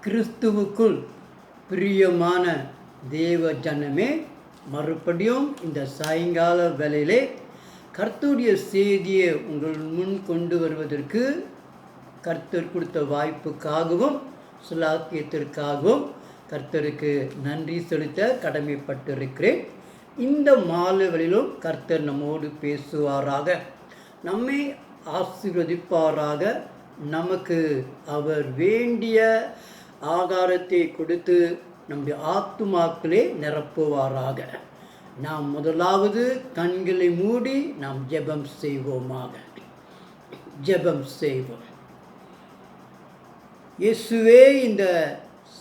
கிறிஸ்துவுக்குள் பிரியமான தேவ ஜனமே, மறுபடியும் இந்த சாயங்கால வேளையிலே கர்த்தருடைய செய்தியை உங்கள் முன் கொண்டு வருவதற்கு கர்த்தர் கொடுத்த வாய்ப்புக்காகவும் சுலாக்கியத்திற்காகவும் கர்த்தருக்கு நன்றி செலுத்த கடமைப்பட்டிருக்கிறேன். இந்த மாலைகளிலும் கர்த்தர் நம்மோடு பேசுவாராக, நம்மை ஆசீர்வதிப்பாராக, நமக்கு அவர் வேண்டிய ஆகாரத்தை கொடுத்து நம்முடைய ஆத்துமாக்களே நிரப்புவாராக. நாம் முதலாவது கண்களை மூடி நாம் ஜெபம் செய்வோமாக. ஜெபம் செய்வோம். இயேசுவே, இந்த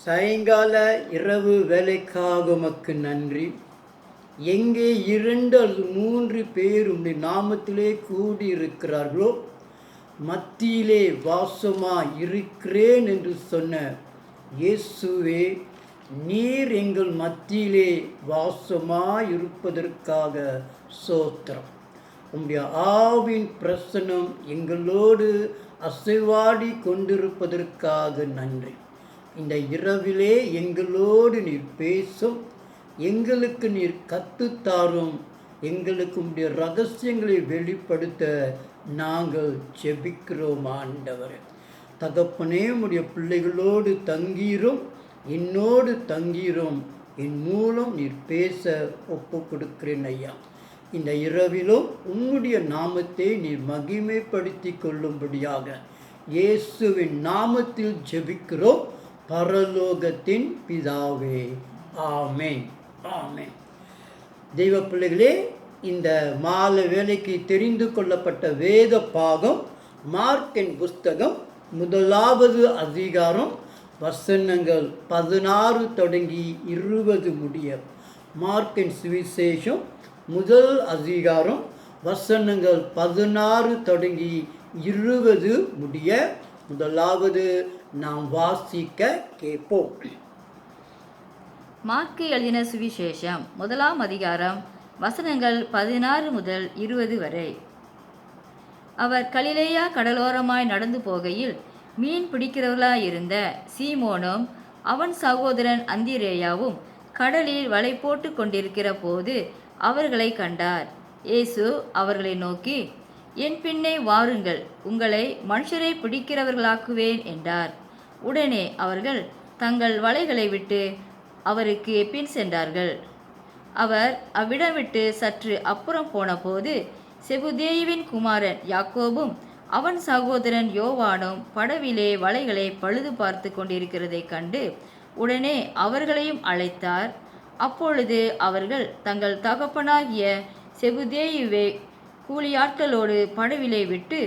சாயங்கால இரவு வேலைக்காக உமக்கு நன்றி. எங்கே 2 அல்லது 3 பேர் உம்முடைய நாமத்திலே கூடியிருக்கிறார்களோ மத்தியிலே வாசமாக இருக்கிறேன் என்று சொன்ன இயேசுவே, நீர் எங்கள் மத்தியிலே வாசமாக இருப்பதற்காக ஸ்தோத்திரம். உம்முடைய ஆவின் பிரசன்னம் எங்களோடு அசைவாடி கொண்டிருப்பதற்காக நன்றி. இந்த இரவிலே எங்களோடு நீர் பேசும், எங்களுக்கு நீர் கற்றுத்தாரும், எங்களுக்கு உம்முடைய ரகசியங்களை வெளிப்படுத்த நாங்கள் ஜெபிக்கிறோம். ஆண்டவரே தகப்பனே, உம்முடைய பிள்ளைகளோடு தங்கீரும், என்னோடு தங்கீரும், என் மூலம் நீர் பேச ஒப்பு கொடுக்கிறேன் ஐயா. இந்த இரவிலும் உம்முடைய நாமத்தை நீர் மகிமைப்படுத்தி கொள்ளும்படியாக இயேசுவின் நாமத்தில் ஜெபிக்கிறோம் பரலோகத்தின் பிதாவே. ஆமென், ஆமென். தெய்வ பிள்ளைகளே, இந்த மாலை வேலைக்கு தெரிந்து கொள்ளப்பட்ட வேத பாகம் மார்க்கின் புஸ்தகம் 1வது அதிகாரம் வசனங்கள் 16 தொடங்கி 20 முடிய. மார்க்கின் சுவிசேஷம் 1 அதிகாரம் வசனங்கள் 16 தொடங்கி 20 முடிய. முதலாவது நாம் வாசிக்க கேட்போம். மார்க்கு எழுதின சுவிசேஷம் 1 அதிகாரம் வசனங்கள் 16 முதல் 20 வரை. அவர் கலிலேயா கடலோரமாய் நடந்து போகையில் மீன் பிடிக்கிறவர்களாயிருந்த சீமோனும் அவன் சகோதரன் அந்திரேயாவும் கடலில் வலை போட்டு கொண்டிருக்கிற போது அவர்களை கண்டார். இயேசு அவர்களை நோக்கி, என் பின்னே வாருங்கள், உங்களை மனுஷரை பிடிக்கிறவர்களாக்குவேன் என்றார். உடனே அவர்கள் தங்கள் வலைகளை விட்டு அவருக்கு பின் சென்றார்கள். அவர் அவ்விடம் விட்டு சற்று அப்புறம் போனபோது செபுதேயுவின் குமாரன் யாக்கோபும் அவன் சகோதரன் யோவானும் படவிலே வலைகளை பழுது பார்த்து கொண்டிருக்கிறதை கண்டு உடனே அவர்களையும் அழைத்தார். அப்பொழுது அவர்கள் தங்கள் தகப்பனாகிய செபுதேயுவை கூலியாட்களோடு படவிலே விட்டு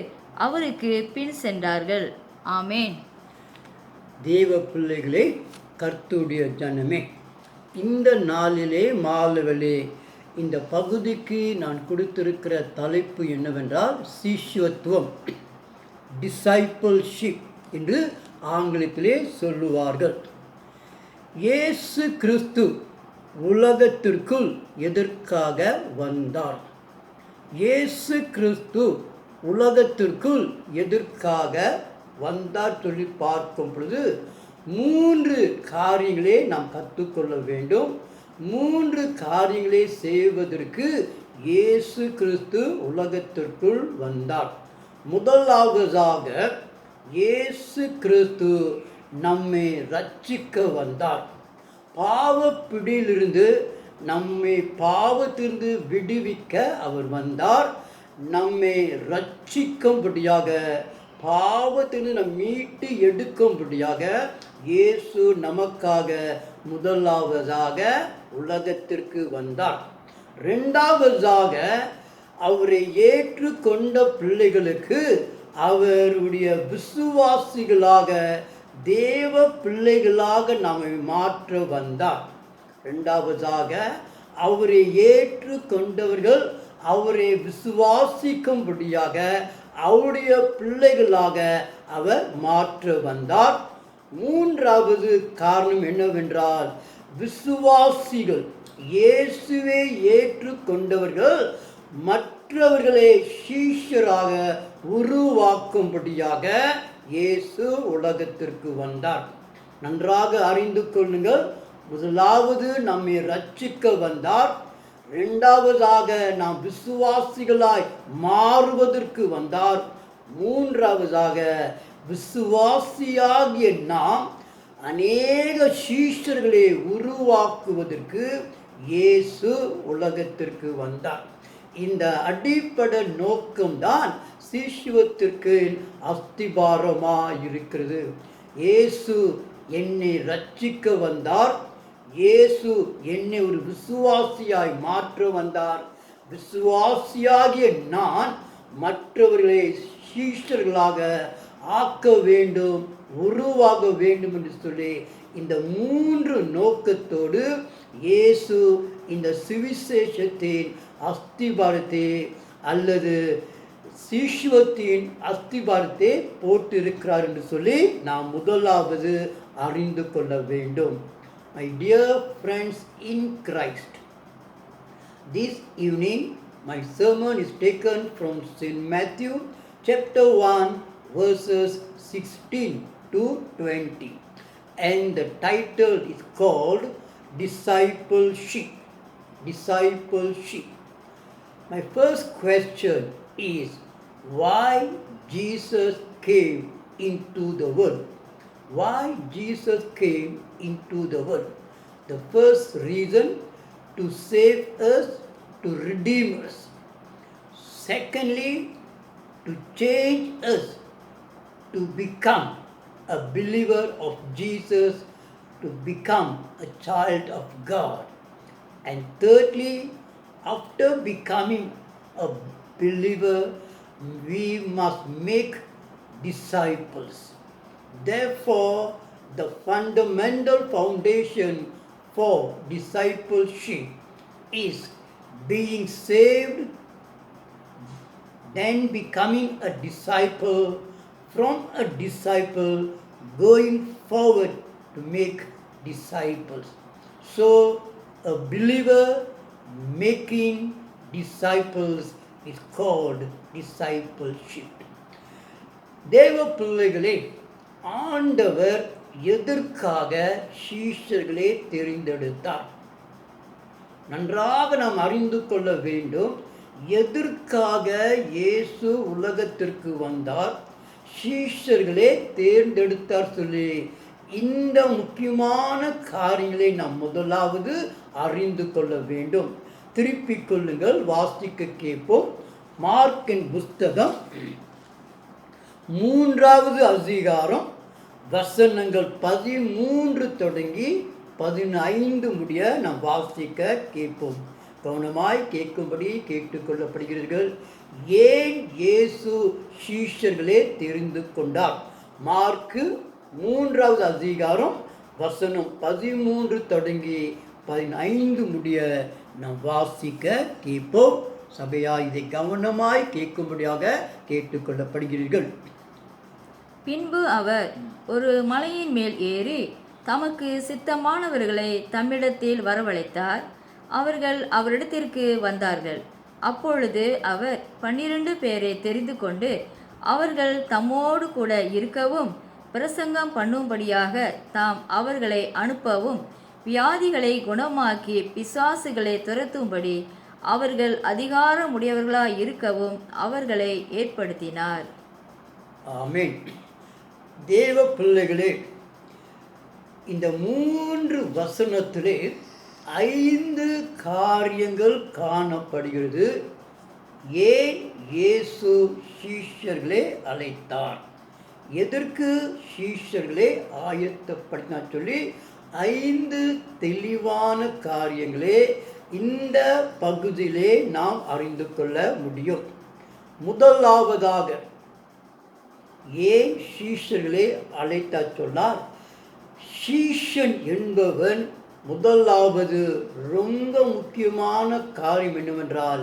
அவருக்கு பின் சென்றார்கள். ஆமேன். தேவ பிள்ளைகளே, கர்த்தருடைய ஜனமே, இந்த நாளிலே மாலைகளே இந்த பகுதிக்கு நான் கொடுத்திருக்கிற தலைப்பு என்னவென்றால் சிஷ்யத்துவம், டிசைபிள்ஷிப் என்று ஆங்கிலத்திலே சொல்லுவார்கள். இயேசு கிறிஸ்து உலகத்திற்குள் எதற்காக வந்தார்? இயேசு கிறிஸ்து உலகத்திற்குள் எதற்காக வந்தார் சொல்லி பார்க்கும் பொழுது 3 காரியங்களே நாம் கற்றுக்கொள்ள வேண்டும். 3 காரியங்களை செய்வதற்கு இயேசு கிறிஸ்து உலகத்திற்குள் வந்தார். முதலாவதாக இயேசு கிறிஸ்து நம்மை ரட்சிக்க வந்தார். பாவப்பிடியிலிருந்து நம்மை பாவத்திலிருந்து விடுவிக்க அவர் வந்தார். நம்மை ரட்சிக்கும்படியாக, பாவத்திலிருந்து நம் மீட்டு எடுக்கும்படியாக இயேசு நமக்காக முதலாவதாக உலகத்திற்கு வந்தார். 2வதாக அவரை ஏற்றுக்கொண்ட பிள்ளைகளுக்கு அவருடைய விசுவாசிகளாக, தேவ பிள்ளைகளாக நம்மை மாற்ற வந்தார். 2வதாக அவரை ஏற்றுக்கொண்டவர்கள் அவரை விசுவாசிக்கும்படியாக அவருடைய பிள்ளைகளாக அவர் மாற்ற வந்தார். 3வது காரணம் என்னவென்றால், விசுவாசிகள், இயேசுவை ஏற்றுக்கொண்டவர்கள் மற்றவர்களை சீஷராக உருவாக்கும்படியாக இயேசு உலகத்திற்கு வந்தார். நன்றாக அறிந்து கொள்ளுங்கள். முதலாவது நம்மை ரட்சிக்க வந்தார். இரண்டாவதாக நாம் விசுவாசிகளாய் மாறுவதற்கு வந்தார். மூன்றாவதாக விசுவாசியாகிய நாம் அநேக சீஷர்களை உருவாக்குவதற்கு இயேசு உலகத்திற்கு வந்தார். இந்த அடிப்படை நோக்கம்தான் சீஷத்துவத்திற்கு அஸ்திபாரமாக இருக்கிறது. இயேசு என்னை ரட்சிக்க வந்தார். இயேசு என்னை ஒரு விசுவாசியாய் மாற்ற வந்தார். விசுவாசியாகிய நான் மற்றவர்களை சீஷர்களாக ஆக்க வேண்டும், உருவாக வேண்டும் என்று சொல்லி இந்த மூன்று நோக்கத்தோடு இயேசு இந்த சுவிசேஷத்தின் அஸ்திபாரத்தை அல்லது சீஷத்துவத்தின் அஸ்திபாரத்தை போட்டிருக்கிறார் என்று சொல்லி நாம் முதலாவது அறிந்து கொள்ள வேண்டும். My dear friends in Christ, this evening my sermon is taken from St. Matthew chapter 1 verses 16 to 20, and the title is called Discipleship. Discipleship. My first question is, why Jesus came into the world? Why Jesus came into the world? The first reason, to save us, to redeem us. Secondly, to change us, to become a believer of Jesus, to become a child of God. And thirdly, after becoming a believer, we must make disciples. Therefore, the fundamental foundation for discipleship is being saved, then becoming a disciple, from a disciple going forward to make disciples. So, a believer making disciples is called discipleship. தேவ பிள்ளைகளே, ஆண்டவர் எதற்காக சீஷர்களை தெரிந்தெடுத்தார்? நன்றாக நாம் அறிந்து கொள்ள வேண்டும். எதற்காக இயேசு உலகத்திற்கு வந்தார், சீஷர்களை தேர்ந்தெடுத்தார் சொல்லி இந்த முக்கியமான காரியங்களை நாம் முதலாவது அறிந்து கொள்ள வேண்டும். திருப்பிக் கொள்ளுங்கள், வாசிக்க கேட்போம். மார்க்கின் புஸ்தகம் 3வது அதிகாரம் வசனங்கள் 13 தொடங்கி 15 முடிய நாம் வாசிக்க கேட்போம். கவனமாய் கேட்கும்படி கேட்டுக்கொள்ளப்படுகிறீர்கள். ஏன் இயேசு சீஷர்களே தெரிந்து கொண்டார்? மார்க்கு 3வது அதிகாரம் வசனம் 13 தொடங்கி 15 முடிய நாம் வாசிக்க கேட்போம். சபையா, இதை கவனமாய் கேட்கும்படியாக கேட்டுக்கொள்ளப்படுகிறீர்கள். பின்பு அவர் ஒரு மலையின் மேல் ஏறி தமக்கு சித்தமானவர்களை தம்மிடத்தில் வரவழைத்தார். அவர்கள் அவரிடத்திற்கு வந்தார்கள். அப்பொழுது அவர் 12 பேரை தெரிந்து கொண்டு அவர்கள் தம்மோடு கூட இருக்கவும் பிரசங்கம் பண்ணும்படியாக தாம் அவர்களை அனுப்பவும் வியாதிகளை குணமாக்கி பிசாசுகளை துரத்தும்படி அவர்கள் அதிகாரமுடையவர்களாய் இருக்கவும் அவர்களை ஏற்படுத்தினார். ஆமென். தேவ பிள்ளைகளே, இந்த 3 வசனத்திலே 5 காரியங்கள் காணப்படுகிறது. ஏன் இயேசு சீஷர்களை அழைத்தார், எதற்கு சீஷர்களை ஆயத்தப்படுத்தினார் சொல்லி 5 தெளிவான காரியங்களே இந்த பகுதியிலே நாம் அறிந்து கொள்ள முடியும். முதலாவதாக ஏன் சீஷர்களை அழைத்தார் சொன்னார்? சீஷன் என்பவன் முதலாவது ரொம்ப முக்கியமான காரியம் என்னவென்றால்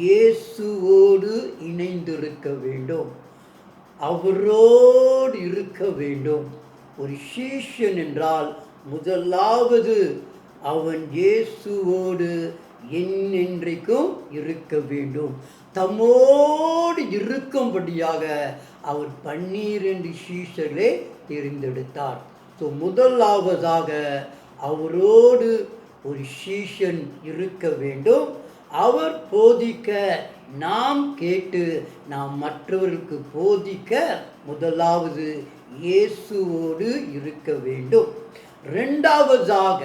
இயேசுவோடு இணைந்திருக்க வேண்டும், அவரோடு இருக்க வேண்டும். ஒரு சீஷன் என்றால் முதலாவது அவன் இயேசுவோடு என்றென்றைக்கும் இருக்க வேண்டும். தம்மோடு இருக்கும்படியாக அவர் 12 சீஷர்களை தேர்ந்தெடுத்தார். ஸோ முதலாவதாக அவரோடு ஒரு சீஷன் இருக்க வேண்டும். அவர் போதிக்க நாம் கேட்டு நாம் மற்றவர்களுக்கு போதிக்க முதலாவது இயேசுவோடு இருக்க வேண்டும். இரண்டாவதாக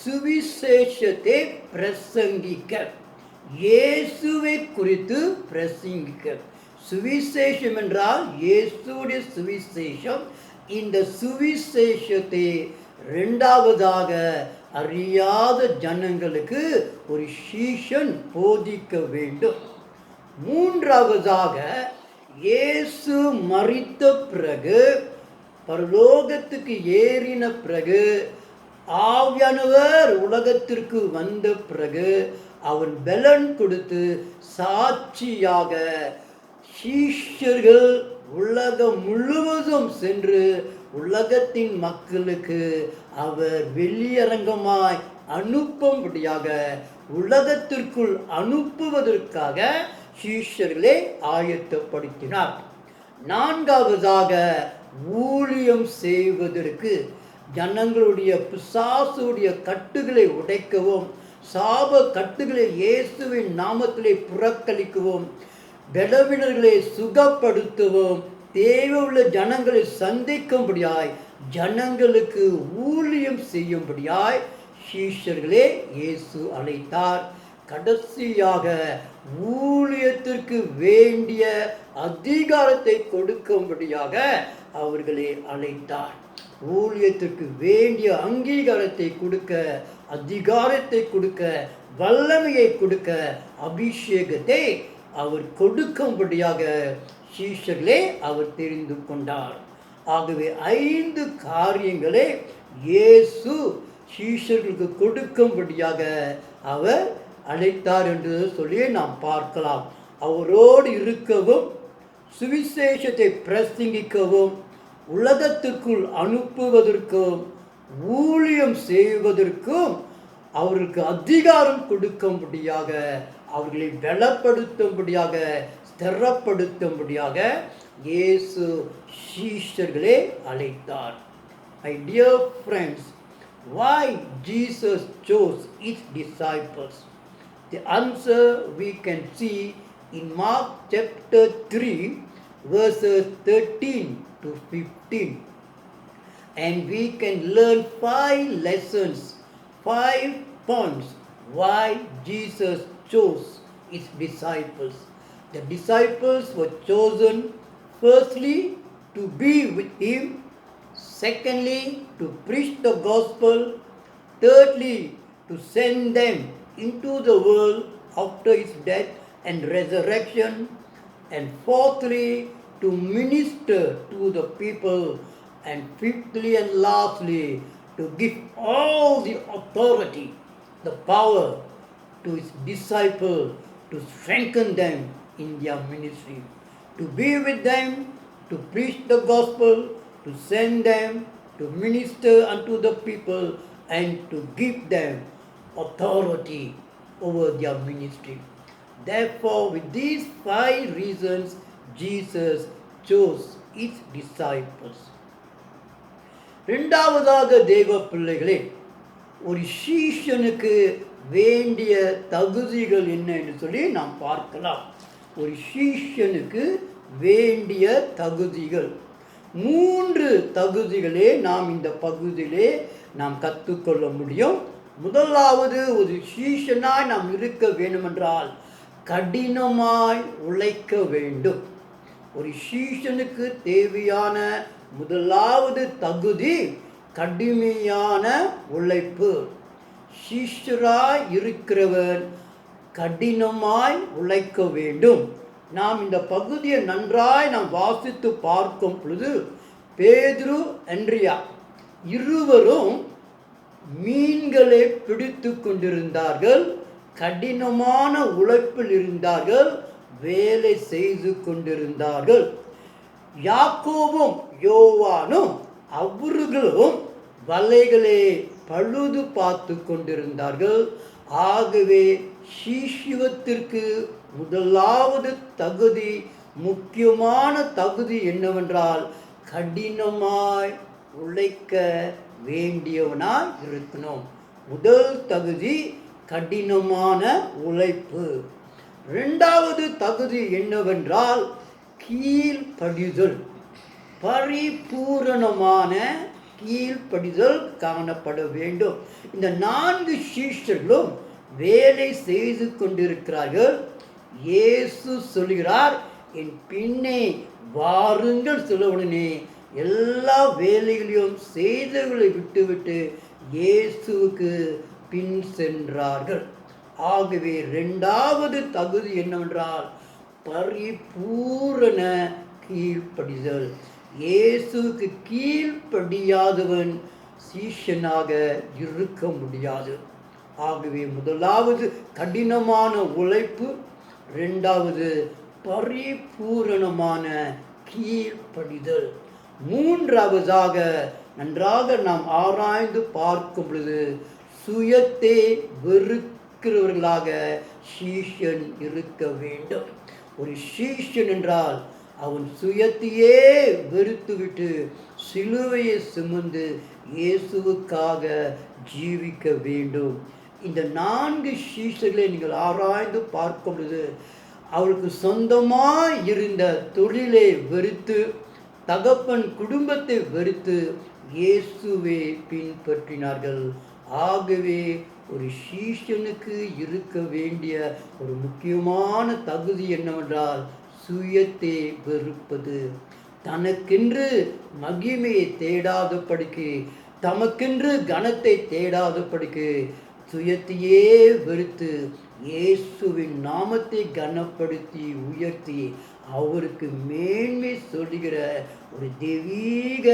சுவிசேஷத்தை பிரசங்கிக்க, இயேசுவை குறித்து பிரசங்கிக்க. சுவிசேஷம் என்றால் இயேசுடைய சுவிசேஷம். இந்த சுவிசேஷத்தை இரண்டாவதாக அறியாத ஜனங்களுக்கு ஒரு சீஷன் போதிக்க வேண்டும். மூன்றாவதாக இயேசு மரித்த பிறகு, பரலோகத்துக்கு ஏறின பிறகு, ஆவியானவர் உலகத்திற்கு வந்த பிறகு அவர் பலன் கொடுத்து சாட்சியாக சீஷர்கள் உலகம் முழுவதும் சென்று உலகத்தின் மக்களுக்கு அவர் வெளியரங்கமாய் அனுப்பும்படியாக, உலகத்திற்குள் அனுப்புவதற்காக சீஷர்களை ஆயத்தப்படுத்தினார். நான்காவதாக ஊழியம் செய்வதற்கு, ஜனங்களுடைய பிசாசுடைய கட்டுகளை உடைக்கவும், சாப கட்டுகளை இயேசுவின் நாமத்திலே புறக்கணிக்கவும், பலவீனர்களை சுகப்படுத்தவும், தேவையுள்ள ஜனங்களை சந்திக்கும்படியாய், ஜனங்களுக்கு ஊழியம் செய்யும்படியாய் சீஷர்களே இயேசு அழைத்தார். கடைசியாக ஊழியத்திற்கு வேண்டிய அதிகாரத்தை கொடுக்கும்படியாக அவர்களை அழைத்தார். ஊழியத்திற்கு வேண்டிய அங்கீகாரத்தை கொடுக்க, அதிகாரத்தை கொடுக்க, வல்லமையை கொடுக்க, அபிஷேகத்தை அவர் கொடுக்கும்படியாக சீஷர்களே அவர் தெரிந்து கொண்டார். ஆகவே 5 காரியங்களை இயேசு சீஷர்களுக்கு கொடுக்கும்படியாக அவர் அழைத்தார் என்று சொல்லி நாம் பார்க்கலாம். அவரோடு இருக்கவும், சுவிசேஷத்தை பிரசங்கிக்கவும், உலகத்திற்குள் அனுப்புவதற்கும், ஊழியம் செய்வதற்கும் அவர்களுக்கு அதிகாரம் கொடுக்கும்படியாக, அவர்களை பலப்படுத்தும்படியாக, ஸ்திரப்படுத்தும்படியாக இயேசு சீஷர்களை அழைத்தார். My dear friends, why Jesus chose his disciples? The answer we can see in Mark chapter 3 verses 13 to 15. And we can learn 5 lessons, 5 points why Jesus chose his disciples. The disciples were chosen firstly to be with him, secondly to preach the gospel, thirdly to send them into the world after his death and resurrection, and fourthly to minister to the people, and fifthly and lastly to give all the authority, the power to his disciples to strengthen them in their ministry, to be with them, to preach the gospel, to send them, to minister unto the people, and to give them authority over their ministry. Therefore, with these 5 reasons, Jesus chose his disciples. இரண்டாவதாக தேவ பிள்ளைகளே, ஒரு சீஷனுக்கு வேண்டிய தகுதிகள் என்ன என்று சொல்லி நாம் பார்க்கலாம். ஒரு சீஷனுக்கு வேண்டிய தகுதிகள் 3 தகுதிகளே நாம் இந்த பகுதியிலே நாம் கற்றுக்கொள்ள முடியும். முதலாவது, ஒரு சீஷனாய் நாம் இருக்க வேண்டுமென்றால் கடினமாய் உழைக்க வேண்டும். ஒரு சீஷனுக்கு தேவையான முதலாவது தகுதி கடுமையான உழைப்பு. சீஷராய் இருக்கிறவன் கடினமாய் உழைக்க வேண்டும். நாம் இந்த பகுதியை நன்றாய் நாம் வாசித்து பார்க்கும் பொழுது, பேதுரு, அந்திரியா இருவரும் மீன்களை பிடித்து கொண்டிருந்தார்கள், கடினமான உழைப்பில் இருந்தார்கள், வேலை செய்து கொண்டிருந்தார்கள். யாக்கோபும் யோவானும் அவர்களும் வலைகளை பழுது பார்த்து கொண்டிருந்தார்கள். ஆகவே சீஷத்துவத்திற்கு முதலாவது தகுதி, முக்கியமான தகுதி என்னவென்றால் கடினமாய் உழைக்க வேண்டியவனாய் இருக்கணும். முதல் தகுதி கடினமான உழைப்பு. இரண்டாவது தகுதி என்னவென்றால் கீழ்ப்படிதல். பரிபூரணமான கீழ்ப்படிதல் காணப்பட வேண்டும். இந்த 4 சீஷர்களும் வேலை செய்து கொண்டிருக்கிறார்கள். இயேசு சொல்கிறார், என் பின்னே வாருங்கள் சொல்லுடனே எல்லா வேலைகளையும் செய்தவர்களை விட்டுவிட்டு இயேசுவுக்கு பின் சென்றார்கள். ஆகவே இரண்டாவது தகுதி என்னவென்றால் பரிபூரண கீழ்ப்படிதல். இயேசுவுக்கு கீழ்ப்படியாதவன் சீஷனாக இருக்க முடியாது. ஆகவே முதலாவது கடினமான உழைப்பு, இரண்டாவது பரிபூரணமான கீழ்ப்படிதல். மூன்றாவதாக நன்றாக நாம் ஆராய்ந்து பார்க்கும் பொழுது சுயத்தை வெறுக்கிறவர்களாக சீஷன் இருக்க வேண்டும். ஒரு சீஷன் என்றால் அவன் சுயத்தையே வெறுத்துவிட்டு சிலுவையை சுமந்து இயேசுவுக்காக ஜீவிக்க வேண்டும். இந்த 4 சீஷர்களை நீங்கள் ஆராய்ந்து பார்க்கும் பொழுது அவளுக்கு சொந்தமாக இருந்த தொழிலை வெறுத்து, தகப்பன் குடும்பத்தை வெறுத்து இயேசுவை பின்பற்றினார்கள். ஆகவே ஒரு சீஷனுக்கு இருக்க வேண்டிய ஒரு முக்கியமான தகுதி என்னவென்றால் சுயத்தை வெறுப்பது. தனக்கென்று மகிமையை தேடாதபடிக்கு, தமக்கென்று கனத்தை தேடாதபடிக்கு சுயத்தையே வெறுத்து இயேசுவின் நாமத்தை கனப்படுத்தி உயர்த்தி அவருக்கு மேன்மை சொல்லுகிற ஒரு தெய்வீக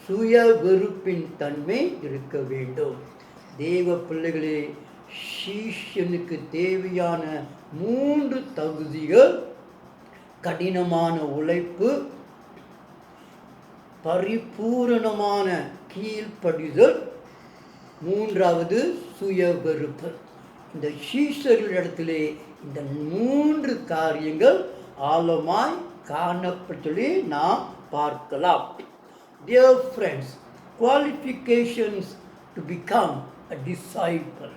சுய வெறுப்பின் தன்மை இருக்க வேண்டும். தேவ பிள்ளைகளே, சீஷனுக்கு தேவையான 3 தகுதிகள் கடினமான உழைப்பு, பரிபூரணமான கீழ்ப்படிதல், மூன்றாவது சுய வெறுப்பு. இந்த சீஷர்களிடத்திலே இந்த 3 காரியங்கள் ஆழமாய் காணப்பட்டு நாம் பார்க்கலாம். Dear friends, qualifications to become a disciple.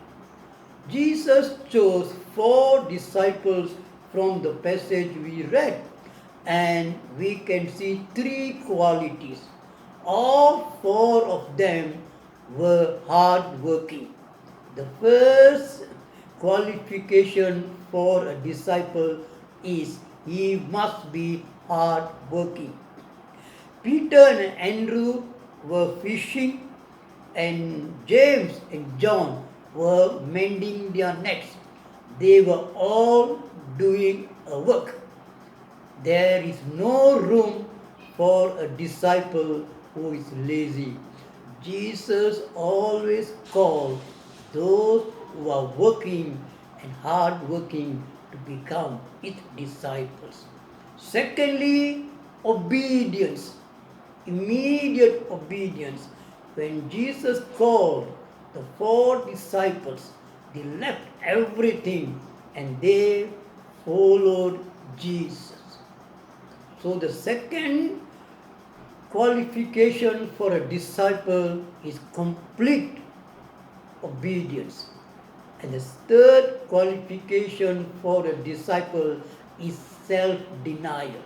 Jesus chose 4 disciples from the passage we read, and we can see 3 qualities. All 4 of them were hard working. The first qualification for a disciple is he must be hard working. Peter and Andrew were fishing, and James and John were mending their nets. They were all doing a work. There is no room for a disciple who is lazy. Jesus always called those who are working and hard working to become his disciples. Secondly, obedience, immediate obedience. When Jesus called the 4 disciples, they left everything and they followed Jesus. So the second qualification for a disciple is complete obedience. And the third qualification for a disciple is self-denial.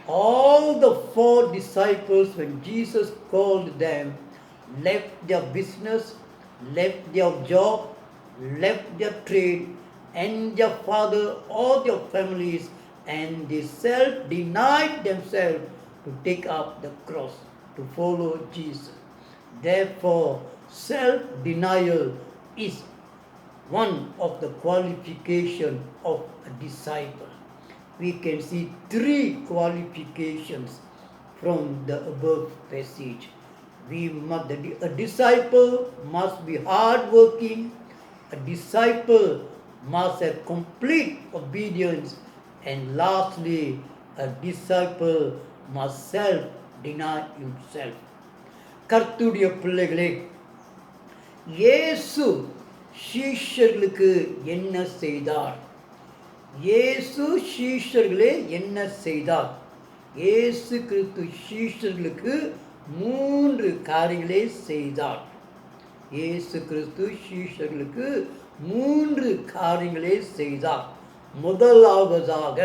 All the 4 disciples, when Jesus called them, left their business, left their job, left their trade, and their father or their families, and they self-denied themselves to take up the cross to follow Jesus. Therefore, self-denial is one of the qualification of a disciple. We can see 3 qualifications from the above passage. A disciple must be hardworking. A disciple must have complete obedience. And lastly, a disciple must self-deny himself. கர்த்தருடைய பிள்ளைகளே, இயேசு சீஷர்களுக்கு என்ன செய்தார்? இயேசு சீஷர்களே என்ன செய்தார்? இயேசு கிறிஸ்து சீஷர்களுக்கு 3 காரியங்களை செய்தார். இயேசு கிறிஸ்து சீஷர்களுக்கு 3 காரியங்களை செய்தார். முதலாவதாக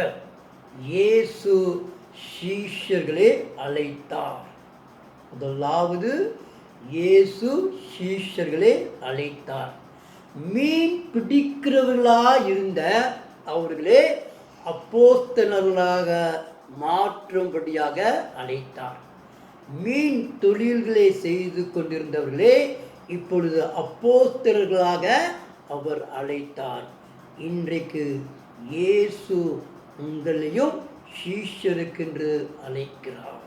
இயேசு சீஷர்களை அழைத்தார். முதலாவது இயேசு சீஷர்களை அழைத்தார். மீன் பிடிக்கிறவர்களாக இருந்த அவர்களே அப்போஸ்தலர்களாக மாற்றும்படியாக அழைத்தார். மீன் தொழில்களை செய்து கொண்டிருந்தவர்களே இப்பொழுது அப்போஸ்தலர்களாக அவர் அழைத்தார். இன்றைக்கு இயேசு உங்களையும் சீஷருக்கென்று அழைக்கிறார்.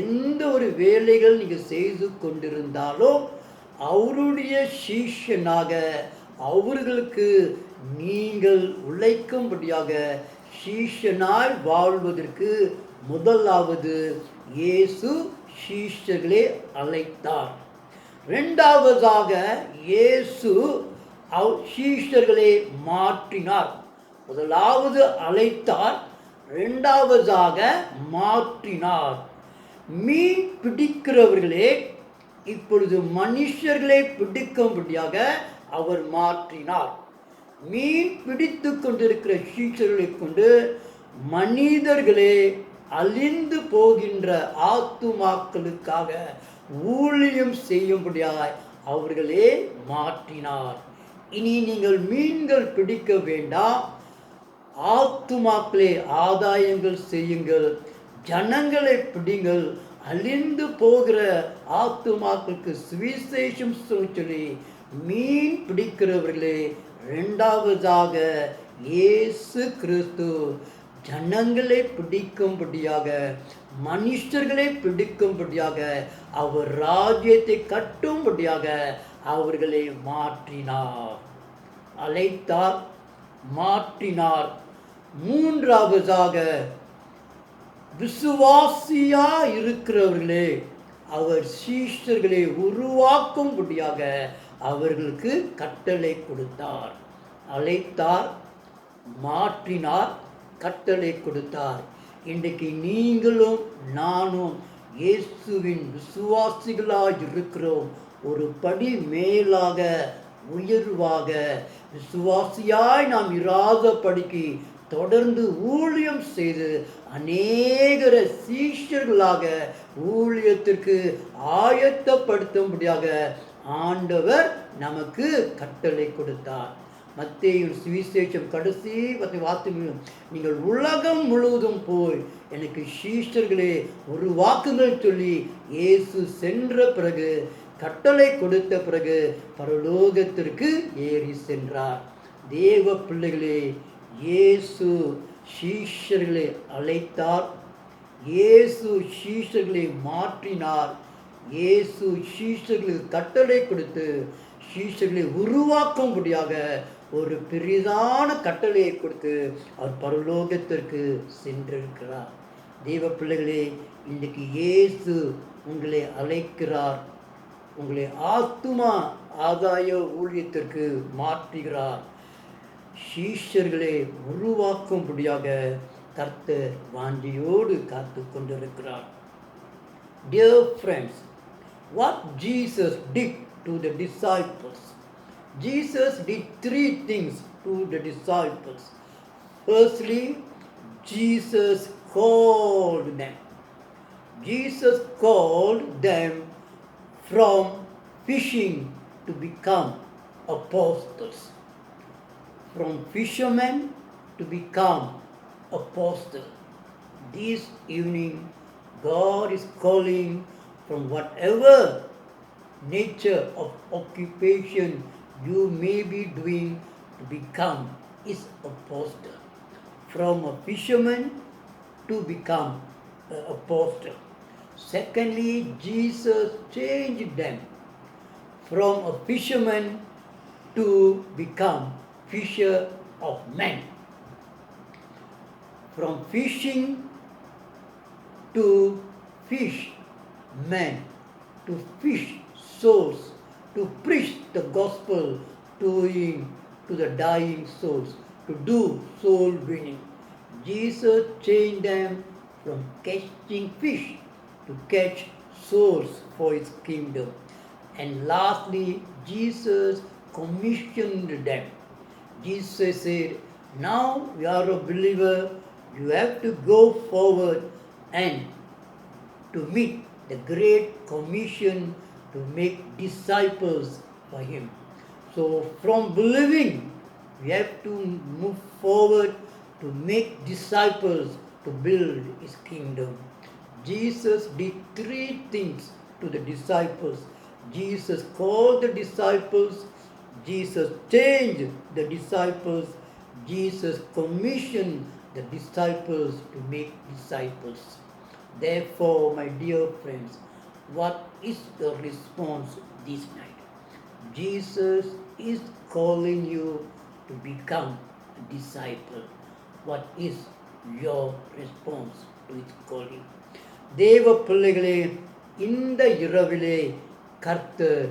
எந்த ஒரு வேலைகள் நீங்கள் செய்து கொண்டிருந்தாலும் அவருடைய சீஷனாக அவர்களுக்கு நீங்கள் உழைக்கும்படியாக சீஷனாய் வாழ்வதற்கு முதலாவது இயேசு சீஷர்களை அழைத்தார். இரண்டாவதாக இயேசு சீஷர்களை மாற்றினார். முதலாவது அழைத்தார், இரண்டாவதாக மாற்றினார். மீன் பிடிக்கிறவர்களே இப்பொழுது மனுஷர்களை பிடிக்கும்படியாக அவர் மாற்றினார். மீன் பிடித்து கொண்டிருக்கிற சீஷர்களை கொண்டு மனிதர்களே அழிந்து போகின்ற ஆத்துமாக்களுக்காக ஊழியம் செய்யும்படியாக அவர்களே மாற்றினார். இனி நீங்கள் மீன்கள் பிடிக்க வேண்டாம், ஆத்துமாக்களே ஆதாயங்கள் செய்யுங்கள், ஜனங்களை பிடிங்கள், அழிந்து போகிற ஆத்துமாக்களுக்கு சுவிசேஷம் சொல்லி மீன் பிடிக்கிறவர்களே. இரண்டாவதாக இயேசு கிறிஸ்து ஜனங்களை பிடிக்கும்படியாக மனுஷர்களை பிடிக்கும்படியாக அவர் ராஜ்யத்தை கட்டும்படியாக அவர்களை மாற்றினார். அழைத்தார், மாற்றினார். மூன்றாவதாக விசுவாசியா இருக்கிறவர்களே அவர் சீஷர்களை உருவாக்கும்படியாக அவர்களுக்கு கட்டளை கொடுத்தார். அழைத்தார், மாற்றினார், கட்டளை கொடுத்தார். இன்றைக்கு நீங்களும் நானும் இயேசுவின் விசுவாசிகளாய் இருக்கிறோம். ஒரு படி மேலாக உயர்வாக விசுவாசியாய் நாம் இராதபடிக்கு தொடர்ந்து ஊழியம் செய்து அநேகர சீஷர்களாக ஊழியத்திற்கு ஆயத்தப்படுத்தும்படியாக ஆண்டவர் நமக்கு கட்டளை கொடுத்தார். மத்தேயு சுவிசேஷம் கடைசி வார்த்தைகள், நீங்கள் உலகம் முழுவதும் போய் எனக்கு சீஷர்களை உருவாக்குங்கள் சொல்லி இயேசு சென்ற பிறகு கட்டளை கொடுத்த பிறகு பரலோகத்திற்கு ஏறி சென்றார். தேவ பிள்ளைகளே, இயேசு சீஷர்களை அழைத்தார், இயேசு சீஷர்களை மாற்றினார், இயேசு சீஷர்களுக்கு கட்டளை கொடுத்து சீஷர்களை உருவாக்கும்படியாக ஒரு பெரிதான கட்டளையை கொடுத்து அவர் பரலோகத்திற்கு சென்றிருக்கிறார். தேவ பிள்ளைகளே, இன்றைக்கு இயேசு உங்களை அழைக்கிறார். உங்களை ஆத்துமா ஆதாய ஊழியத்திற்கு மாற்றுகிறார். சீஷர்களை உருவாக்கும்படியாக கர்த்தர் வாஞ்சியோடு காத்து கொண்டிருக்கிறார். Dear friends, what Jesus did to the disciples. Jesus did 3 things to the disciples. Firstly, Jesus called them. Jesus called them from fishing to become apostles. From fishermen to become apostles. This evening, God is calling from whatever nature of occupation you may be doing to become his apostle. From a fisherman to become an apostle. Secondly, Jesus changed them from a fisherman to become fisher of men. From fishing to fish men, to fish souls, to preach the gospel to the dying souls, to do soul winning. Jesus changed them from catching fish to catch souls for his kingdom. And lastly, Jesus commissioned them. Jesus said, now you are a believer, you have to go forward and to meet the great commission to make disciples for him. So from believing, we have to move forward to make disciples to build his kingdom. Jesus did 3 things to the disciples. Jesus called the disciples, Jesus changed the disciples, Jesus commissioned the disciples to make disciples. Therefore, my dear friends, what is the response this night? Jesus is calling you to become a disciple. What is your response to his calling? தேவ பிள்ளைகளே, இந்த இரவிலே கர்த்தர்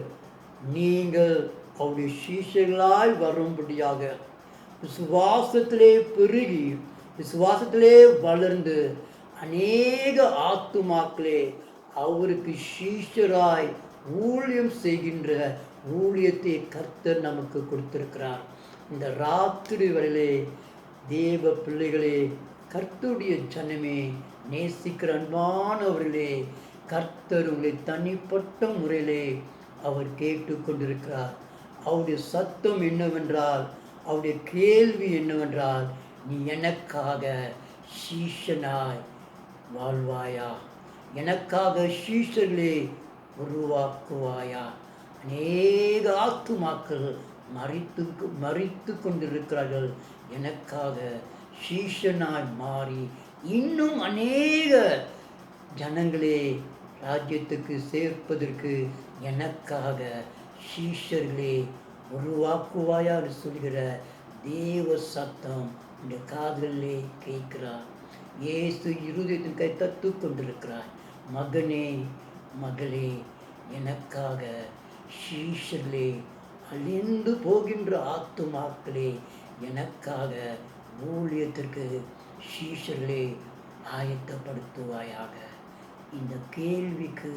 நீங்கள் அவருடைய சீஷர்களாய் வரும்படியாக விசுவாசத்திலே பெருகி விசுவாசத்திலே வளர்ந்து அநேக ஆத்துமாக்களே அவருக்கு சீஷராய் ஊழியம் செய்கின்ற ஊழியத்தை கர்த்தர் நமக்கு கொடுத்திருக்கிறார். இந்த ராத்திரி வரையிலே தேவ பிள்ளைகளே, கர்த்தருடைய ஜனமே, நேசிக்கிற அன்பானவர்களே, கர்த்தர் உங்களை தனிப்பட்ட முறையிலே அவர் கேட்டுக்கொண்டிருக்கிறார். அவருடைய சத்தம் என்னவென்றால், அவருடைய கேள்வி என்னவென்றால், நீ எனக்காக சீஷனாய் வாழ்வாயா, எனக்காக சீஷர்களே உருவாக்குவாயா. அநேக ஆத்துமாக்கள் மறித்து கொண்டிருக்கிறார்கள். எனக்காக சீஷனாய் மாறி இன்னும் அநேக ஜனங்களே ராஜ்யத்துக்கு சேர்ப்பதற்கு எனக்காக சீஷர்களே உருவாக்குவாயா என்று சொல்கிற தேவ சத்தம் இந்த காதலே கேட்கிறார். இயேசு இருதயத்தின் கை தத்து கொண்டிருக்கிறார். மகனே மகளே, எனக்காக சீஷர்களே, அழிந்து போகின்ற ஆத்துமாக்களே, எனக்காக ஊழியத்திற்கு சீஷர்களே ஆயத்தப்படுத்துவாயாக. இந்த கேள்விக்கு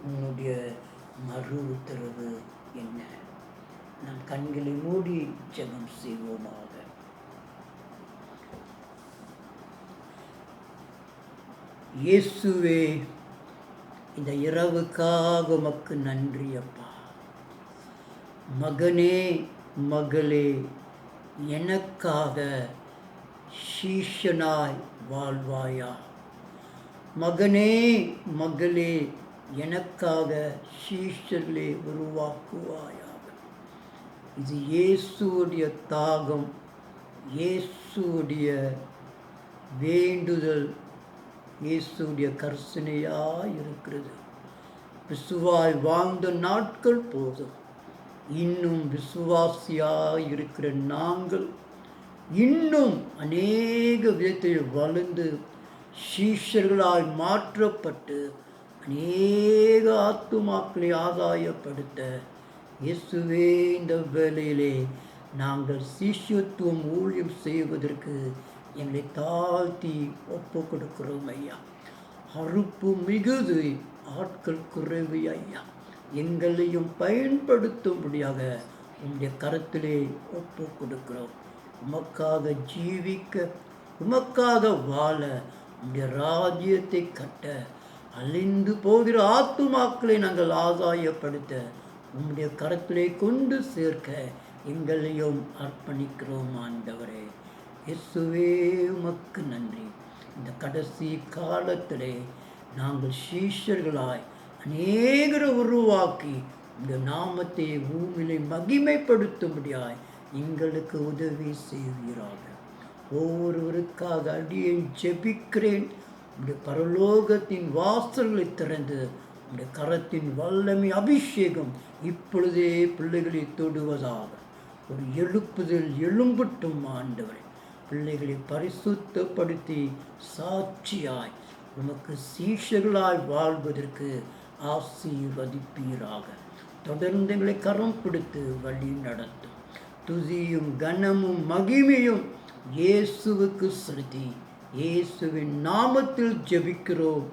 உன்னுடைய மறு உத்தரவு என்ன? நாம் கண்களை மூடி ஜெபம் செய்வோமாக. இயேசுவே, இந்த இரவுக்காக உமக்கு நன்றி அப்பா. மகனே மகளே, எனக்காக சீஷனாய் வாழ்வாயா. மகனே மகளே, எனக்காக சீஷர்களே உருவாக்குவாயாக. இது இயேசுடைய தாகம், இயேசுடைய வேண்டுதல், இயேசுடைய கர்சனையாய் இருக்கிறது. விசுவாய் வாழ்ந்த நாட்கள் போதும். இன்னும் விசுவாசியாய் இருக்கிற நாங்கள் இன்னும் அநேக விதத்தில் வளர்ந்து சீஷர்களாய் மாற்றப்பட்டு அநேக ஆத்துமாக்களை ஆதாயப்படுத்த இயேசுவே, இந்த வேளையிலே நாங்கள் சீஷத்துவம் ஊழியம் செய்வதற்கு எங்களை தாழ்த்தி ஒப்பு கொடுக்கிறோம் ஐயா. அறுப்பு மிகுது, ஆட்கள் குறைவு ஐயா. எங்களையும் பயன்படுத்தும்படியாக உங்களுடைய கரத்திலே ஒப்பு கொடுக்கிறோம். உமக்காக ஜீவிக்க, உமக்காக வாழ, உங்களுடைய ராஜ்யத்தை கட்ட, அழிந்து போகிற ஆத்துமாக்களை நாங்கள் ஆதாயப்படுத்த உங்களுடைய கரத்திலே கொண்டு சேர்க்க எங்களையும் அர்ப்பணிக்கிறோம் ஆண்டவரே. இயேசுவே, உமக்கு நன்றி. இந்த கடைசி காலத்திலே நாங்கள் சீஷர்களாய் அநேகரை உருவாக்கி இந்த நாமத்தை பூமியிலே மகிமைப்படுத்தும்படியாய் எங்களுக்கு உதவி செய்வீராக. ஒவ்வொருவருக்காக அடியேன் ஜெபிக்கிறேன். உடைய பரலோகத்தின் வாசல்களை திறந்து உடைய கரத்தின் வல்லமை அபிஷேகம் இப்பொழுதே பிள்ளைகளை தொடுவதாக. ஒரு எழுப்புதல் எழும்பட்டும் ஆண்டவரே. பிள்ளைகளை பரிசுத்தப்படுத்தி சாட்சியாய் உமக்கு சீஷர்களாய் வாழ்வதற்கு ஆசீர்வதிப்பீராக. தொடர்ந்து எங்களை கரம் பிடித்து வழி நடத்தும். துதியும் கனமும் மகிமையும் இயேசுவுக்கு செலுத்தி இயேசுவின் நாமத்தில் ஜெபிக்கிறோம்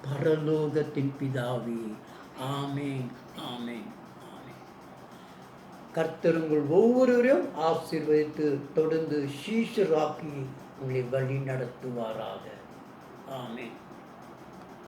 பரலோகத்தின் பிதாவே. ஆமேன், ஆமேன், ஆமேன். கர்த்தர் உங்கள் ஒவ்வொருவரையும் ஆசீர்வதித்து தொடர்ந்து சீஷராக்கி உங்களை வழி நடத்துவாராக. ஆமேன்.